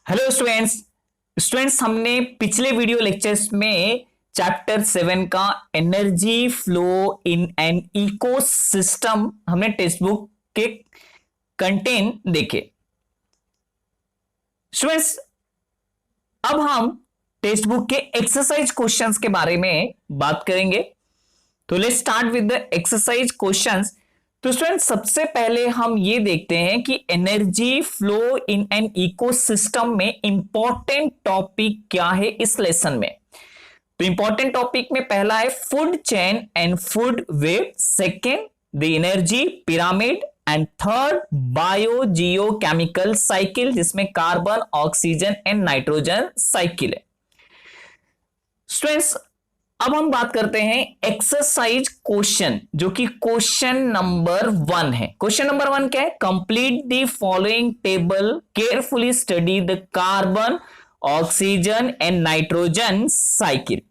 Hello students हमने पिछले video lectures में चैप्टर 7 का energy flow in an ecosystem हमने टेक्स्ट बुक के कंटेंट देखे। स्टूडेंट्स अब हम टेक्स्ट बुक के एक्सरसाइज क्वेश्चंस के बारे में बात करेंगे। तो let's start with the exercise questions. तो स्टूडेंट सबसे पहले हम ये देखते हैं कि energy flow in an ecosystem में इंपॉर्टेंट टॉपिक क्या है इस लेसन में। तो इंपॉर्टेंट टॉपिक में पहला है food chain and food web, second the energy pyramid and third bio Jio chemical cycle जिसमें carbon oxygen and nitrogen cycle है। स्टूडेंट्स अब हम बात करते हैं एक्सरसाइज क्वेश्चन जो कि क्वेश्चन नंबर 1 है। क्वेश्चन नंबर 1 क्या है? Complete the following table, carefully study the carbon oxygen and nitrogen cycle.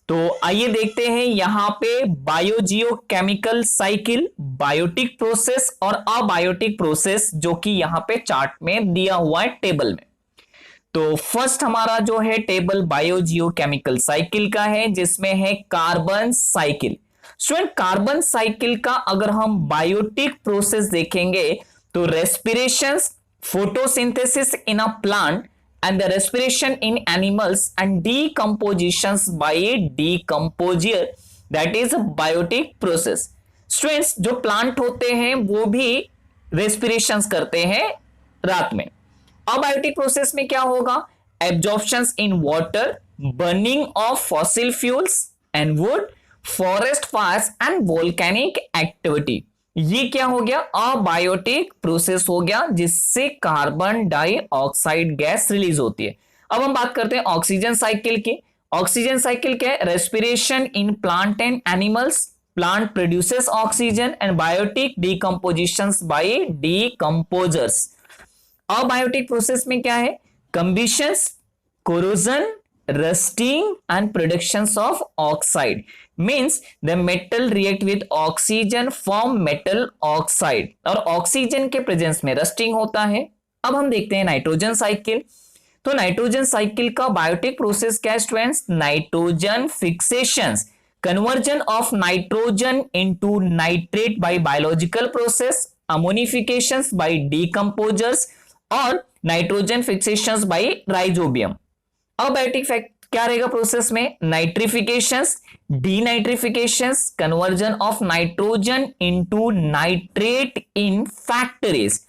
तो आइए देखते हैं यहां पे बायोजियो केमिकल साइकिल, बायोटिक प्रोसेस और अबायोटिक प्रोसेस जो कि यहां पे चार्ट में दिया हुआ है टेबल में। तो फर्स्ट हमारा जो है टेबल बायोजियो केमिकल साइकिल का है जिसमें है carbon cycle. Student carbon cycle का अगर हम बायोटिक प्रोसेस देखेंगे तो respiration, photosynthesis in a plant and the respiration in animals and decomposition by decomposer, that is biotic process. Students जो प्लांट होते हैं वो भी रेस्पिरेशन करते हैं रात में। अबायोटिक प्रोसेस में क्या होगा? Absorption in water, burning of fossil fuels and would, forest fires and volcanic activity. ये क्या हो गया? अबायोटिक प्रोसेस हो गया जिससे कार्बन डाइऑक्साइड गैस रिलीज होती है। अब हम बात करते हैं ऑक्सीजन साइकिल की। ऑक्सीजन साइकिल क्या है? Respiration in plant and animals, plant produces oxygen and biotic decomposition by decomposers. Abiotic process में क्या है? Combustions, corrosion, rusting and productions of oxide, means the metal react with oxygen form metal oxide और oxygen के presence में rusting होता है। अब हम देखते हैं नाइट्रोजन साइकिल। तो नाइट्रोजन साइकिल का बायोटिक प्रोसेस क्या है students? Nitrogen फिक्सेशंस, conversion of nitrogen into nitrate by biological process, ammonifications by decomposers और nitrogen fixations by rhizobium. Abiotic fact क्या रहेगा प्रोसेस में? Nitrifications, denitrifications, conversion of nitrogen into nitrate in factories.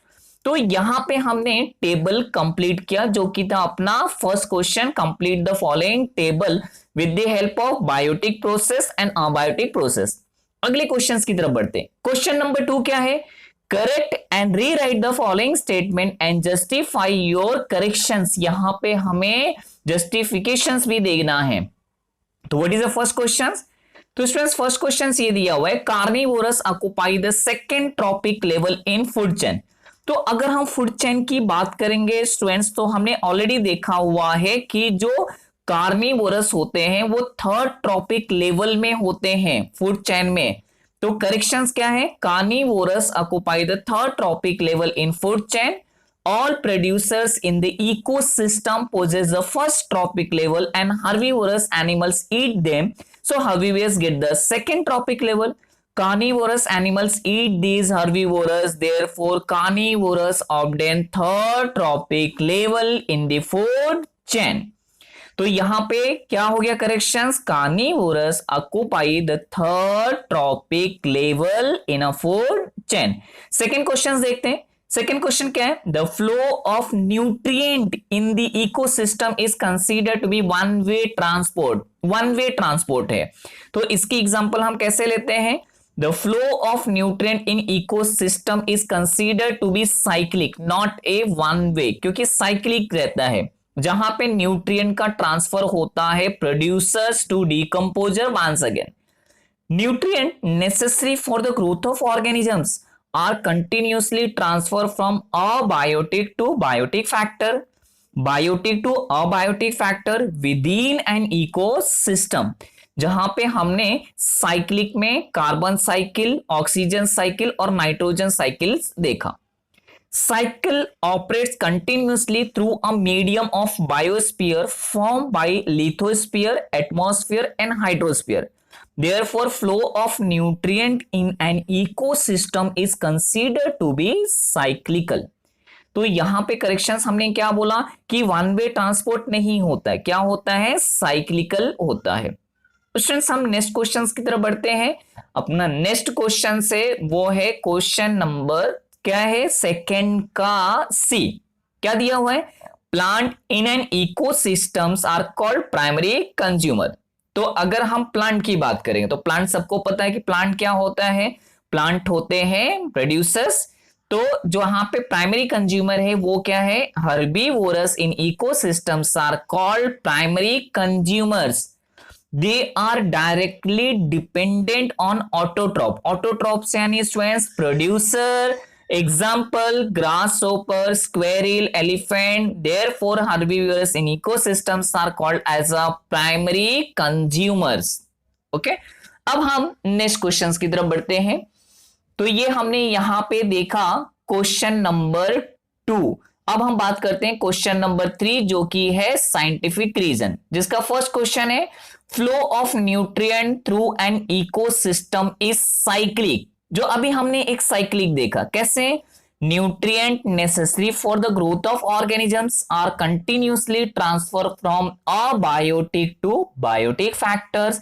तो यहां पे हमने टेबल कंप्लीट किया जो कि था अपना first question, complete the following table with the help of biotic process and abiotic process. अगले क्वेश्चंस की तरफ बढ़ते हैं। क्वेश्चन नंबर 2 क्या है? Correct and rewrite the following statement and justify your corrections. यहां पे हमें जस्टिफिकेशंस भी देना है। तो what is the first question? तो स्टूडेंट्स फर्स्ट क्वेश्चन ये दिया हुआ है, carnivorous occupy the second trophic level in food chain. तो अगर हम फूड चेन की बात करेंगे स्टूडेंट्स तो हमने ऑलरेडी देखा हुआ है कि जो कार्निवोरस होते हैं वो थर्ड ट्रॉपिक लेवल में होते हैं फूड चेन में। तो करेक्शंस क्या है? Carnivorous occupy the third trophic level in food chain, all producers in the ecosystem possess the first tropic level and herbivorous animals eat them, so herbivores get the second tropic level. Carnivorous animals eat these herbivores, therefore carnivorous obtain third tropic level in the food chain. तो यहां पे क्या हो गया corrections? Carnivorous occupy the third trophic level in a food chain. Second question देखते हैं। Second question क्या है? The flow of nutrient in the ecosystem is considered to be one way transport. One way transport है तो इसकी example हम कैसे लेते हैं? The flow of nutrient in ecosystem is considered to be cyclic, not a one way, क्योंकि cyclic रहता है जहां पे न्यूट्रिएंट का ट्रांसफर होता है producers to decomposer. Once again, nutrient necessary for the growth of organisms are continuously transferred from abiotic to biotic factor, biotic to abiotic factor within an ecosystem। जहां पे हमने साइक्लिक में कार्बन साइकिल, ऑक्सीजन साइकिल और nitrogen cycle देखा। cycle operates continuously through a medium of biosphere formed by lithosphere, atmosphere and hydrosphere. Therefore flow of nutrient in an ecosystem is considered to be cyclical. तो यहां पे corrections हमने क्या बोला कि one way transport नहीं होता है, क्या होता है, साइक्लिकल होता है। स्टूडेंट्स हम नेक्स्ट क्वेश्चन की तरफ बढ़ते हैं। अपना नेक्स्ट क्वेश्चन से वो है क्वेश्चन नंबर क्या है, सेकंड का सी। क्या दिया हुआ है, plant in an ecosystems are called primary consumer. तो अगर हम प्लांट की बात करेंगे तो प्लांट सबको पता है कि प्लांट क्या होता है, प्लांट होते हैं प्रोड्यूसर्स। तो जो यहां पे प्राइमरी कंज्यूमर है वो क्या है, herbivorous in ecosystems are called primary consumers. They are directly dependent on autotroph. Autotrophs यानी students producer, example grasshopper, squirrel, elephant. Therefore herbivores in ecosystems are called as a primary consumers. Okay? अब हम next question की तरफ बढ़ते हैं। तो ये हमने यहां पे देखा क्वेश्चन नंबर 2। अब हम बात करते हैं क्वेश्चन नंबर 3 जो कि है साइंटिफिक रीजन, जिसका फर्स्ट क्वेश्चन है flow of nutrient through an ecosystem is cyclic. जो अभी हमने एक साइक्लिक देखा, कैसे, nutrient necessary for the growth of organisms are continuously transfer from abiotic to biotic factors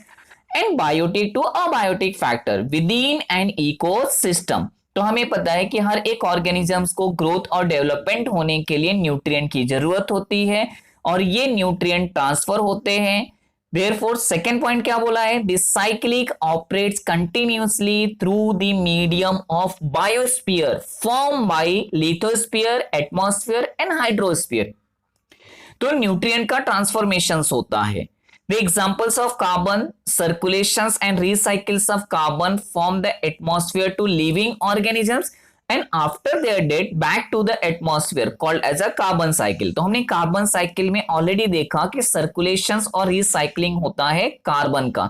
and biotic to abiotic factor within an ecosystem. तो हमें पता है कि हर एक ऑर्गेनिजम्स को ग्रोथ और डेवलपमेंट होने के लिए न्यूट्रिएंट की जरूरत होती है और ये न्यूट्रिएंट ट्रांसफर होते हैं। Therefore, second point क्या बोला है, this cyclic operates continuously through the medium of biosphere formed by lithosphere, atmosphere and hydrosphere. तो न्यूट्रिएंट का ट्रांसफॉर्मेशंस होता है। The examples of carbon circulations and recycles of carbon from the atmosphere to living organisms and after their death back to the atmosphere called as a carbon cycle. तो हमने carbon cycle में already देखा कि circulations और recycling होता है carbon का,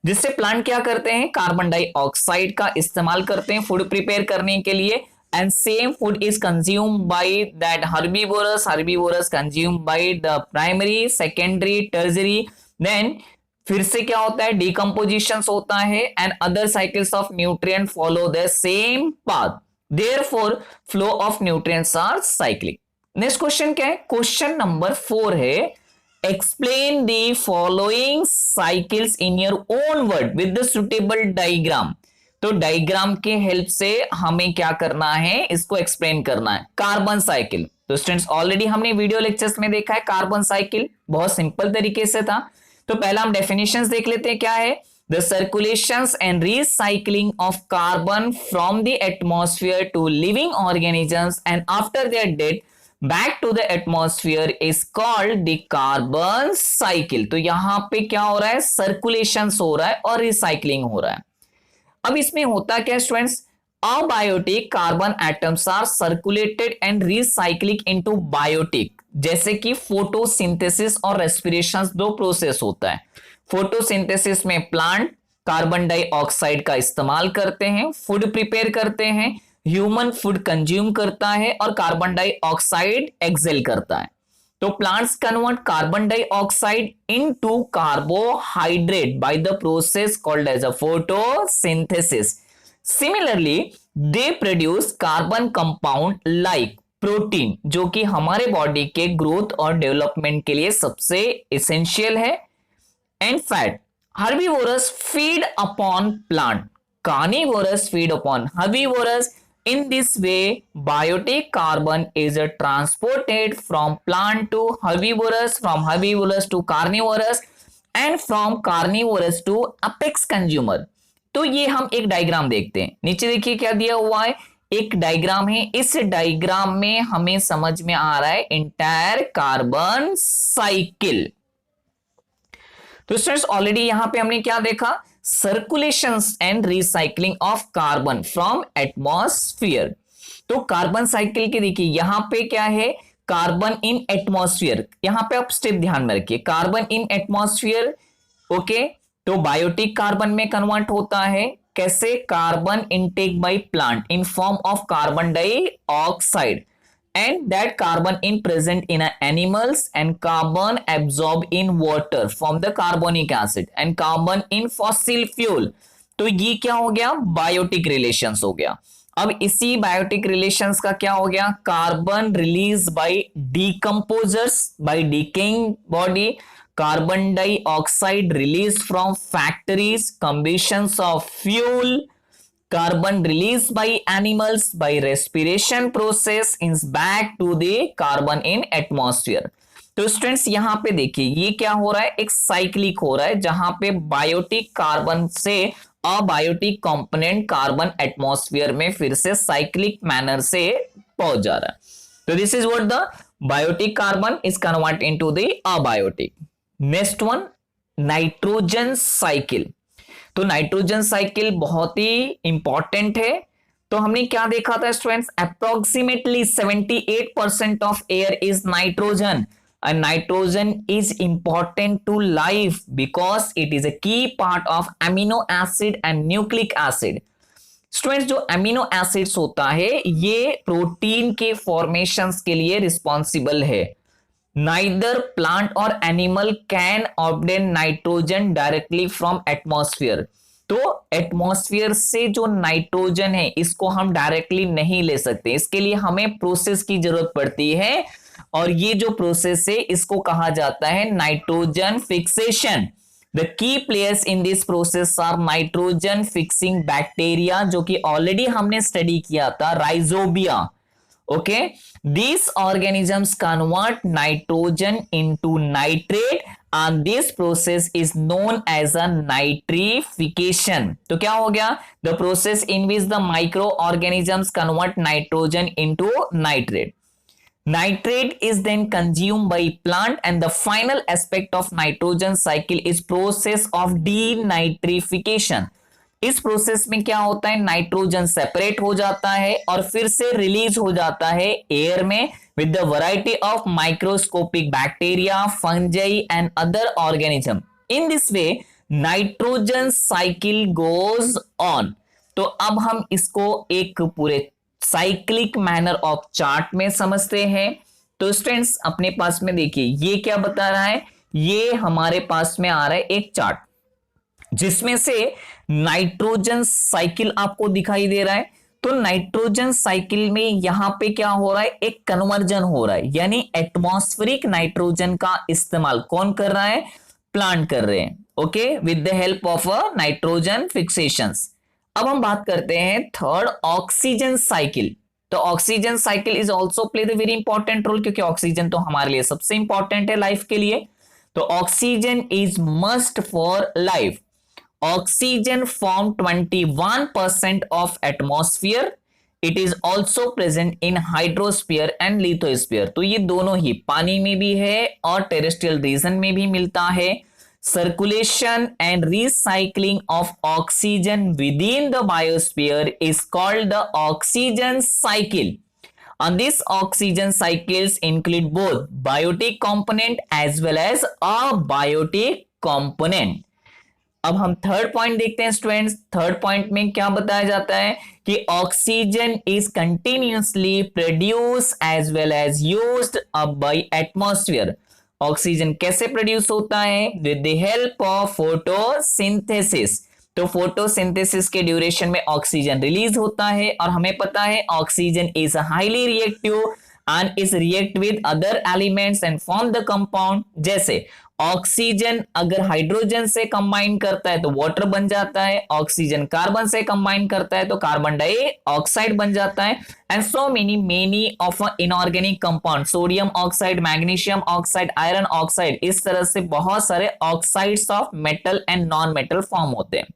जिससे प्लांट क्या करते हैं, कार्बन डाइऑक्साइड का इस्तेमाल करते हैं फूड प्रिपेयर करने के लिए and same food is consumed by that herbivorous consumed by the primary, secondary, tertiary. Then फिर से क्या होता है, डिकम्पोजिशन होता है and other cycles of nutrient follow the same path. Therefore flow of nutrients are cyclic. Next question क्या है, question number 4 है explain the following cycles in your own word with the suitable diagram. तो diagram के help से हमें क्या करना है, इसको एक्सप्लेन करना है। कार्बन साइकिल, तो स्टूडेंट्स ऑलरेडी हमने वीडियो लेक्चर्स में देखा है कार्बन साइकिल, बहुत सिंपल तरीके से था। तो पहला हम डेफिनेशंस देख लेते हैं क्या है, the circulations and recycling of carbon from the atmosphere to living organisms and after their death back to the atmosphere is called the carbon cycle. तो यहां पे क्या हो रहा है, सर्कुलेशंस हो रहा है और रिसाइकलिंग हो रहा है। अब इसमें होता क्या students, abiotic carbon atoms are circulated and recycling into biotic, जैसे कि फोटोसिंथेसिस और रेस्पिरेशन दो प्रोसेस होता है। फोटोसिंथेसिस में प्लांट कार्बन डाइऑक्साइड का इस्तेमाल करते हैं, फूड प्रिपेयर करते हैं, ह्यूमन फूड कंज्यूम करता है और कार्बन डाइऑक्साइड एक्सेल करता है। तो plants convert carbon dioxide into carbohydrate by the process called as a photosynthesis. Similarly they produce carbon compound like protein, जो कि हमारे बॉडी के ग्रोथ और डेवलपमेंट के लिए सबसे एसेंशियल है, and fat. Herbivorous feed upon plant. Carnivorous feed upon herbivorous. In this way, biotic carbon is transported from plant to herbivorous, from herbivorous to carnivorous, and from carnivorous to apex consumer. तो ये हम एक diagram देखते हैं। नीचे देखिए क्या दिया हुआ है, एक डायग्राम है। इस डायग्राम में हमें समझ में आ रहा है इंटायर कार्बन साइकिल। तो स्टूडेंट्स ऑलरेडी यहां पे हमने क्या देखा, circulations and recycling of carbon from atmosphere. तो कार्बन साइकिल के देखिए यहां पे क्या है, कार्बन इन एटमॉस्फेयर, यहां पे आप स्टेप ध्यान में रखिए, कार्बन इन एटमॉस्फेयर, ओके। तो बायोटिक कार्बन में कन्वर्ट होता है कैसे? Carbon intake by plant in form of carbon dioxide and that carbon in present in animals and carbon absorbed in water from the carbonic acid and carbon in fossil fuel। तो ये क्या हो गया? Biotic relations हो गया। अब इसी biotic relations का क्या हो गया? Carbon release by decomposers by decaying body, carbon dioxide release from factories, combustions of fuel, carbon released by animals by respiration process is back to the carbon in atmosphere। तो students यहां पे देखिए ये क्या हो रहा है? एक साइक्लिक हो रहा है जहां पे बायोटिक कार्बन से अबायोटिक कंपोनेंट कार्बन एटमॉस्फेयर में फिर से साइक्लिक मैनर से पहुंच जा रहा है। तो this is what the biotic carbon is convert into the abiotic. Next one, nitrogen cycle. तो नाइट्रोजन साइकिल बहुत ही इंपॉर्टेंट है। तो हमने क्या देखा था students? Approximately 78% of air is nitrogen and nitrogen is important to life because it is a key part of amino acid and nucleic acid. Students जो अमीनो एसिड्स होता है ये प्रोटीन के फॉर्मेशंस के लिए रिस्पॉन्सिबल है। Neither plant or animal can obtain nitrogen directly from atmosphere। तो atmosphere से जो नाइट्रोजन है इसको हम डायरेक्टली नहीं ले सकते, इसके लिए हमें प्रोसेस की जरूरत पड़ती है और ये जो प्रोसेस है इसको कहा जाता है nitrogen fixation. The key players in this process are nitrogen fixing bacteria, जो कि ऑलरेडी हमने स्टडी किया था, rhizobia. Okay, these organisms convert nitrogen into nitrate and this process is known as a nitrification। तो क्या हो गया? The process in which the microorganisms convert nitrogen into nitrate। Nitrate is then consumed by plant and the final aspect of nitrogen cycle is process of denitrification। इस process में क्या होता है? Nitrogen separate हो जाता है और फिर से रिलीज हो जाता है एयर में with the variety of microscopic bacteria, fungi and other organism. In this way nitrogen cycle goes on. तो अब हम इसको एक पूरे साइक्लिक मैनर ऑफ चार्ट में समझते हैं। तो स्टूडेंट्स अपने पास में देखिए ये क्या बता रहा है? ये हमारे पास में आ रहा है एक चार्ट जिसमें से नाइट्रोजन साइकिल आपको दिखाई दे रहा है। तो नाइट्रोजन साइकिल में यहां पे क्या हो रहा है? एक कन्वर्जन हो रहा है, यानी एटमॉस्फेरिक नाइट्रोजन का इस्तेमाल कौन कर रहा है? प्लांट कर रहे हैं। Okay, with the help of a nitrogen fixations. अब हम बात करते हैं थर्ड, ऑक्सीजन साइकिल। तो oxygen cycle is also play the very important role, क्योंकि ऑक्सीजन तो हमारे लिए सबसे इंपॉर्टेंट है लाइफ के लिए। तो oxygen is must for life. Oxygen form 21% of atmosphere। It is also present in hydrosphere and lithosphere। तो ये दोनों ही पानी में भी है और टेरेस्ट्रियल रीजन में भी मिलता है। Circulation and recycling of oxygen within the biosphere is called the oxygen cycle। And these oxygen cycles include both biotic component as well as abiotic component। अब हम थर्ड पॉइंट देखते हैं स्टूडेंट्स। थर्ड पॉइंट में क्या बताया जाता है कि oxygen is continuously produce as well as used up by atmosphere. Oxygen कैसे प्रोड्यूस होता है? With the help of photosynthesis. तो फोटोसिंथेसिस के ड्यूरेशन में ऑक्सीजन रिलीज होता है और हमें पता है oxygen is highly reactive and is react with other elements and form the compound। जैसे ऑक्सीजन अगर हाइड्रोजन से कंबाइन करता है तो वाटर बन जाता है, ऑक्सीजन कार्बन से कंबाइन करता है तो कार्बन डाइऑक्साइड बन जाता है, and so many of inorganic compound, sodium oxide, magnesium oxide, iron oxide, इस तरह से बहुत सारे oxides of metal and non metal form होते हैं।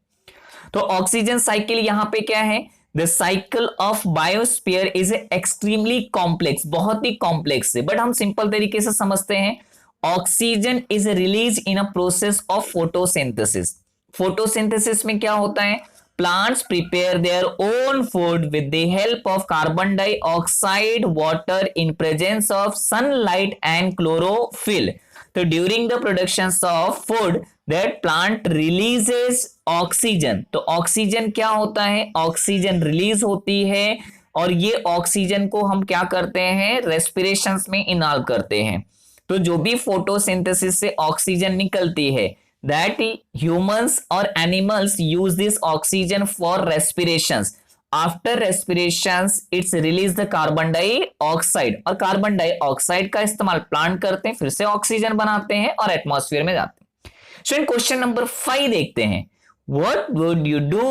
तो ऑक्सीजन साइकिल यहां पे क्या है? The cycle of biosphere is extremely complex, बहुत ही कॉम्प्लेक्स है, बट हम सिंपल तरीके से समझते हैं। Oxygen is release in a process of photosynthesis. Photosynthesis में क्या होता है? Plants prepare their own food with the help of carbon dioxide, water in presence of sunlight and chlorophyll. तो during the production of food that plant releases oxygen. तो oxygen क्या होता है, oxygen release होती है और ये ऑक्सीजन को हम क्या करते हैं, रेस्पिरेशंस में इनहेल करते हैं। तो जो भी फोटोसिंथेसिस से ऑक्सीजन निकलती है, दैट ह्यूमंस और animals use this oxygen for respirations. After respirations it's release the carbon dioxide, और कार्बन डाइऑक्साइड का इस्तेमाल प्लांट करते हैं, फिर से ऑक्सीजन बनाते हैं और एटमॉस्फेयर में जाते हैं। स्टूडेंट क्वेश्चन नंबर 5 देखते हैं। What would you do?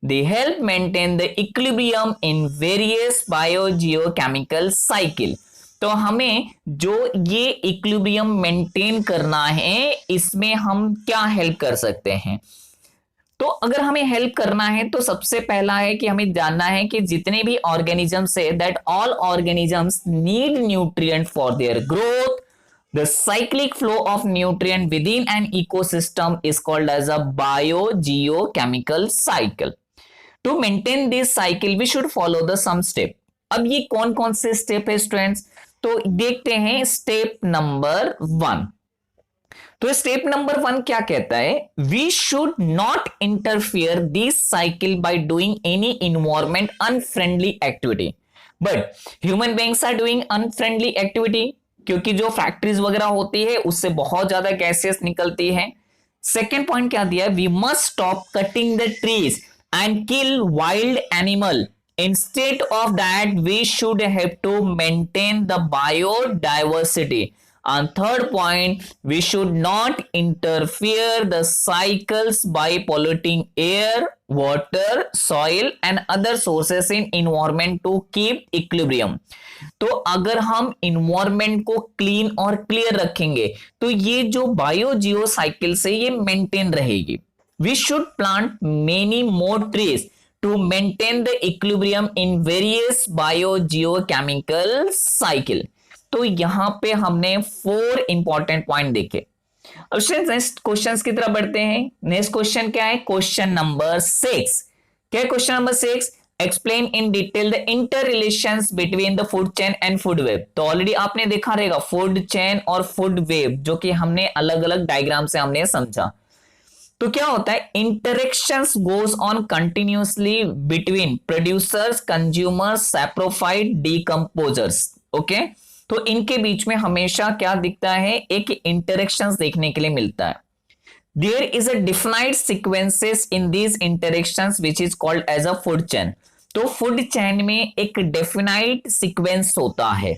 They help maintain the equilibrium in various biogeochemical cycle. तो हमें जो ये इक्विलिब्रियम मेंटेन करना है, इसमें हम क्या हेल्प कर सकते हैं? तो अगर हमें हेल्प करना है तो सबसे पहला है कि हमें जानना है कि जितने भी ऑर्गेनिजम्स है, that all organisms need nutrient for their growth. The cyclic flow of nutrient within an ecosystem is called as a biogeochemical cycle. To maintain this cycle, we should follow the some step. अब ये कौन कौन से step है students? तो देखते हैं step number 1। तो स्टेप नंबर 1 क्या कहता है? We should not interfere this cycle by doing any environment unfriendly activity. But human beings are doing unfriendly activity, क्योंकि जो फैक्ट्रीज वगैरह होती है उससे बहुत ज्यादा गैसेस निकलती है। सेकेंड पॉइंट क्या दिया? We must stop cutting the trees and kill wild animal. Instead of that we should have to maintain the biodiversity. And third point, we should not interfere the cycles by polluting air, water, soil and other sources in environment to keep equilibrium. तो अगर हम environment को clean और clear रखेंगे तो ये जो bio जियो cycle से ये मेंटेन रहेगी। We should plant many more trees to maintain the equilibrium in various bio Jio chemical cycle. तो यहां पे हमने 4 इंपॉर्टेंट पॉइंट देखे। अब नेक्स्ट क्वेश्चन की तरफ बढ़ते हैं। नेक्स्ट क्वेश्चन क्या है? Question number 6। क्या है question number 6? Explain in detail the inter relations between the food chain and food web. तो ऑलरेडी आपने देखा रहेगा फूड चेन और फूड वेब, जो कि हमने अलग अलग डायग्राम से हमने समझा। तो क्या होता है? Interactions goes on continuously between producers, consumers, saprophyte, decomposers. Okay, तो इनके बीच में हमेशा क्या दिखता है? एक इंटरेक्शंस देखने के लिए मिलता है। There is a defined sequences in these interactions which is called as a food chain. तो फूड चेन में एक डेफिनाइट सीक्वेंस होता है।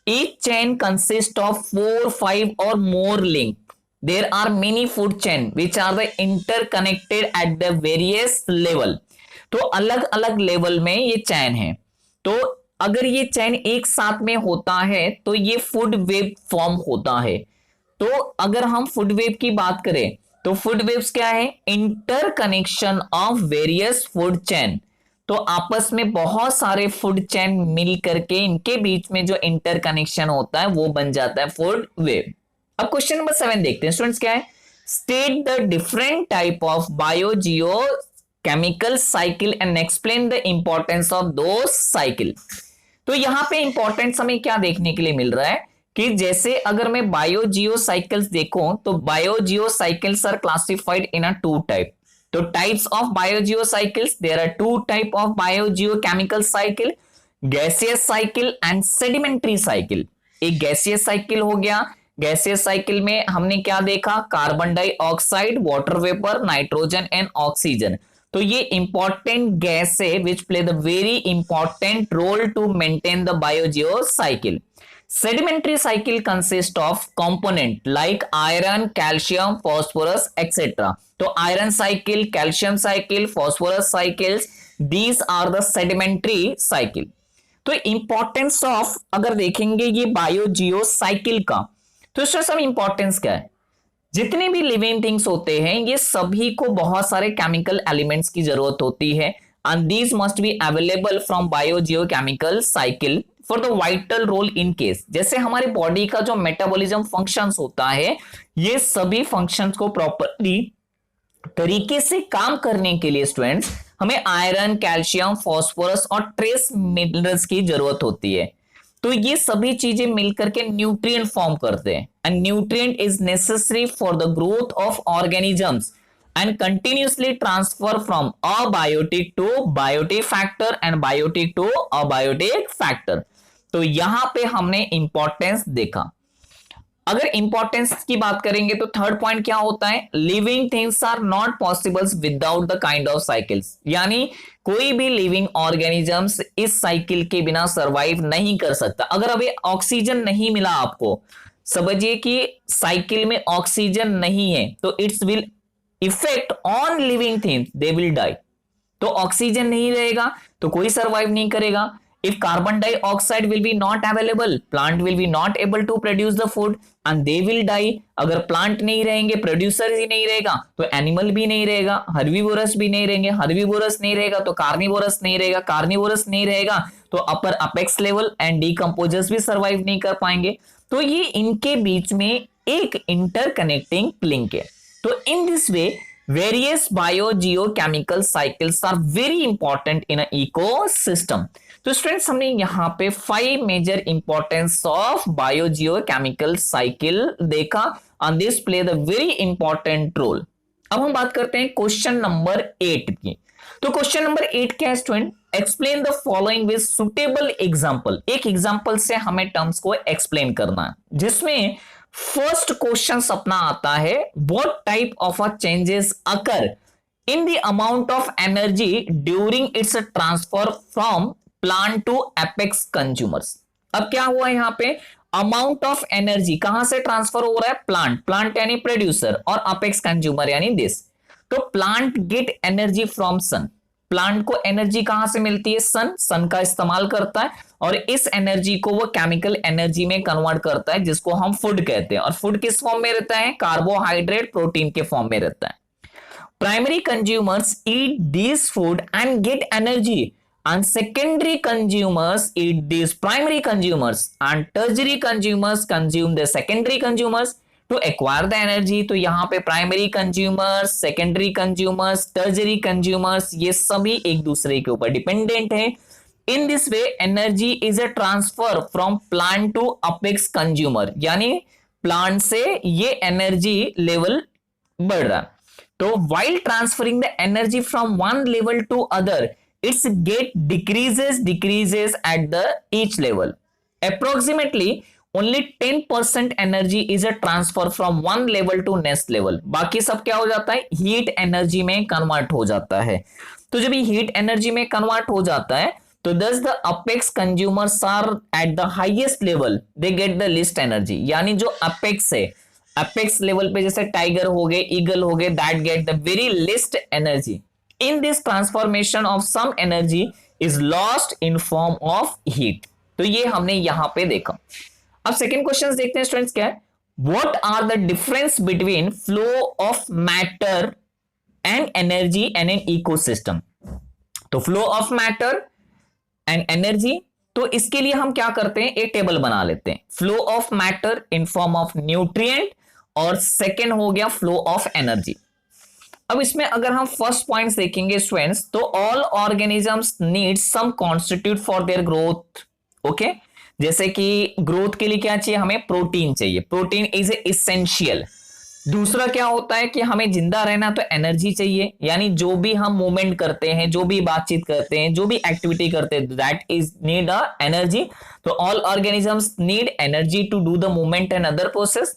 ईच चेन कंसिस्ट ऑफ 4, 5 और more link. There are many food chain which are the interconnected at the various level. तो अलग अलग level में ये चैन है। तो अगर ये चैन एक साथ में होता है तो ये फूड वेब फॉर्म होता है। तो अगर हम फूड वेब की बात करें तो फूड वेब्स क्या है? Interconnection of various food chain. तो आपस में बहुत सारे फूड चेन मिल करके इनके बीच में जो इंटरकनेक्शन होता है वो बन जाता है फूड वेब। अब क्वेश्चन नंबर 7 देखते हैं स्टूडेंट्स। क्या है? State the different type of biogeo chemical cycle and explain the importance of two cycle. तो यहां पे इंपॉर्टेंस हमें क्या देखने के लिए मिल रहा है कि जैसे अगर मैं बायोजियो साइकिल्स देखूं तो biogeo cycles are classified in a 2 type. तो types of biogeo cycles, there are 2 type of biogeo chemical cycle, gaseous cycle and sedimentary cycle. एक गैसियस साइकिल हो गया। गैसियस साइकिल में हमने क्या देखा? Carbon dioxide, water vapour, nitrogen and oxygen. तो ये इंपॉर्टेंट गैस है which play the very important role to maintain the biogeo cycle. Sedimentary cycle consist of component like iron, calcium, phosphorus etcetera. तो iron cycle, calcium cycle, phosphorus cycles, these are the sedimentary cycle. तो importance of अगर देखेंगे ये बायोजियो cycle का, तो इसमें सब importance क्या है? जितने भी लिविंग थिंग्स होते हैं ये सभी को बहुत सारे केमिकल एलिमेंट्स की जरूरत होती है and these must be available from biogeo chemical cycle for the vital role in case. जैसे हमारे बॉडी का जो मेटाबॉलिज्म फंक्शंस होता है, ये सभी फंक्शंस को प्रॉपरली तरीके से काम करने के लिए स्टूडेंट्स हमें आयरन, कैल्शियम, फास्फोरस और ट्रेस मिनरल्स की जरूरत होती है। तो ये सभी चीजें मिलकर के न्यूट्रिएंट फॉर्म करते हैं and nutrient is necessary for the growth of organisms and continuously transfer from abiotic to biotic factor and biotic to abiotic factor। तो यहां पे हमने इंपॉर्टेंस देखा। अगर इंपॉर्टेंस की बात करेंगे तो थर्ड पॉइंट क्या होता है, living things are not possibles without the kind of cycles, यानी कोई भी लिविंग ऑर्गेनिजम्स इस साइकिल के बिना सरवाइव नहीं कर सकता। अगर अभी ऑक्सीजन नहीं मिला आपको, समझिए कि साइकिल में ऑक्सीजन नहीं है, तो it's will effect on living things, they will die. तो ऑक्सीजन नहीं रहेगा तो कोई सरवाइव नहीं करेगा। If carbon dioxide will be not available, plant will be not able to produce the food and they will die. अगर plant नहीं रहेंगे, प्रोड्यूसर ही नहीं रहेगा, तो एनिमल भी नहीं रहेगा, हर्बीवोरस भी नहीं रहेंगे, हर्बीवोरस नहीं रहेगा तो कार्निवोरस नहीं रहेगा, कार्निवोरस नहीं रहेगा तो अपर अपेक्स लेवल एंड डीकंपोजर्स भी सर्वाइव नहीं कर पाएंगे। तो ये इनके बीच में एक इंटरकनेक्टिंग लिंक है। तो in this way, various biogeochemical cycles are very important in an ecosystem। तो स्टूडेंट्स हमने यहाँ पे 5 major importance of biogeochemical cycle देखा and this play the very important role। अब हम बात करते हैं क्वेश्चन नंबर 8 की। तो क्वेश्चन नंबर 8 क्या है student, explain the following with suitable example. एक एग्जांपल से हमें टर्म्स को एक्सप्लेन करना है, जिसमें फर्स्ट क्वेश्चन अपना आता है, what type of a changes occur in the amount of energy during its transfer from plant to apex consumers. अब क्या हुआ यहां पे, अमाउंट ऑफ एनर्जी कहां से ट्रांसफर हो रहा है, प्लांट यानी प्रोड्यूसर और अपेक्स कंज्यूमर यानी दिस। तो plant get energy from sun, plant को एनर्जी कहां से मिलती है, सन का इस्तेमाल करता है और इस एनर्जी को वो केमिकल एनर्जी में कन्वर्ट करता है, जिसको हम फूड कहते हैं। और फूड किस फॉर्म में रहता है, कार्बोहाइड्रेट प्रोटीन के फॉर्म में रहता है। Primary consumers eat this food and get energy and secondary consumers eat this primary consumers and tertiary consumers consume the secondary consumers to acquire the energy. तो यहाँ पे primary consumers, secondary consumers, tertiary consumers, ये सभी एक दूसरे के ऊपर dependent है। In this way energy is a transfer from plant to apex consumer, यानी प्लांट से ये एनर्जी लेवल बढ़ रहा है। तो while transferring the energy from one level to other, it's get decreases at the each level. Approximately only 10% energy is a transfer from one level to next level, बाकी सब क्या हो जाता है, हीट एनर्जी में कन्वर्ट हो जाता है। तो जब ये हीट एनर्जी में कन्वर्ट हो जाता है तो thus the apex consumers are at the highest level, they get the least energy, यानी जो अपेक्स है, अपेक्स लेवल पे जैसे टाइगर हो गए, ईगल हो गए, that get the very least energy. In this transformation of some energy is lost in form of heat. तो ये हमने यहां पे देखा। अब सेकेंड क्वेश्चन देखते हैं स्टूडेंट्स, क्या है, what are the difference between flow of matter and energy and an ecosystem. तो flow of matter and energy, तो इसके लिए हम क्या करते हैं, एक टेबल बना लेते हैं, flow of matter in form of nutrient और सेकेंड हो गया फ्लो ऑफ एनर्जी। अब इसमें अगर हम फर्स्ट पॉइंट देखेंगे स्टूडेंट्स, तो all organisms need some constitute for their growth. Okay, जैसे कि ग्रोथ के लिए क्या चाहिए, हमें प्रोटीन चाहिए, प्रोटीन इज एसेंशियल। दूसरा क्या होता है कि हमें जिंदा रहना तो एनर्जी चाहिए, यानी जो भी हम मूवमेंट करते हैं, जो भी बातचीत करते हैं, जो भी एक्टिविटी करते हैं, that is need a energy. तो all organisms need energy to do the movement and other process.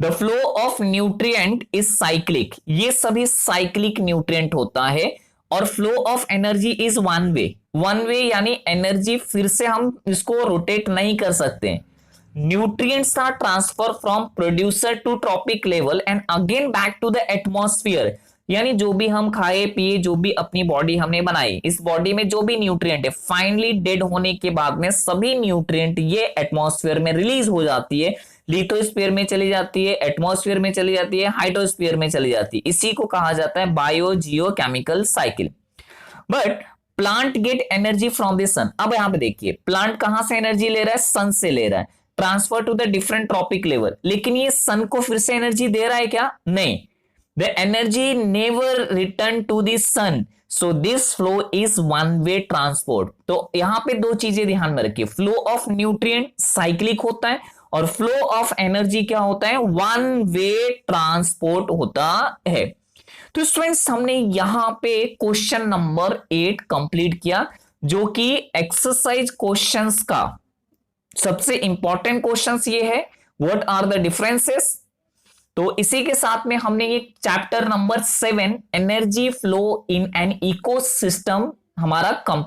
The flow of nutrient is cyclic, ये सभी साइक्लिक न्यूट्रिएंट होता है। और flow of energy is one way, यानी energy फिर से हम इसको रोटेट नहीं कर सकते। Nutrients are transfer from producer to trophic level and again back to the atmosphere, यानी जो भी हम खाए पिए, जो भी अपनी बॉडी हमने बनाई, इस बॉडी में जो भी न्यूट्रिएंट है, फाइनली डेड होने के बाद में सभी न्यूट्रिएंट ये एटमॉस्फेयर में रिलीज हो जाती है, लिथोस्फीयर में चली जाती है, एटमॉस्फेयर में चली जाती है, हाइड्रोस्फीयर में चली जाती है। इसी को कहा जाता है biogeochemical cycle. But plant get energy from the sun. अब यहां पे देखिए, प्लांट कहां से एनर्जी ले रहा है, सन से ले रहा है, transfer to the different trophic level. लेकिन ये सन को फिर से एनर्जी दे रहा है क्या, नहीं, the energy never return to the sun, so this flow is one way transport. तो यहां पे दो चीजें ध्यान में रखिए, फ्लो ऑफ न्यूट्रिएंट साइक्लिक होता है और फ्लो ऑफ एनर्जी क्या होता है, वन वे ट्रांसपोर्ट होता है। तो स्टूडेंट्स हमने यहां पे क्वेश्चन नंबर 8 कंप्लीट किया, जो कि एक्सरसाइज क्वेश्चंस का सबसे इंपॉर्टेंट क्वेश्चंस ये है, व्हाट आर द डिफरेंसेस। तो इसी के साथ में हमने ये chapter number 7 energy flow in an ecosystem हमारा कंप्लीट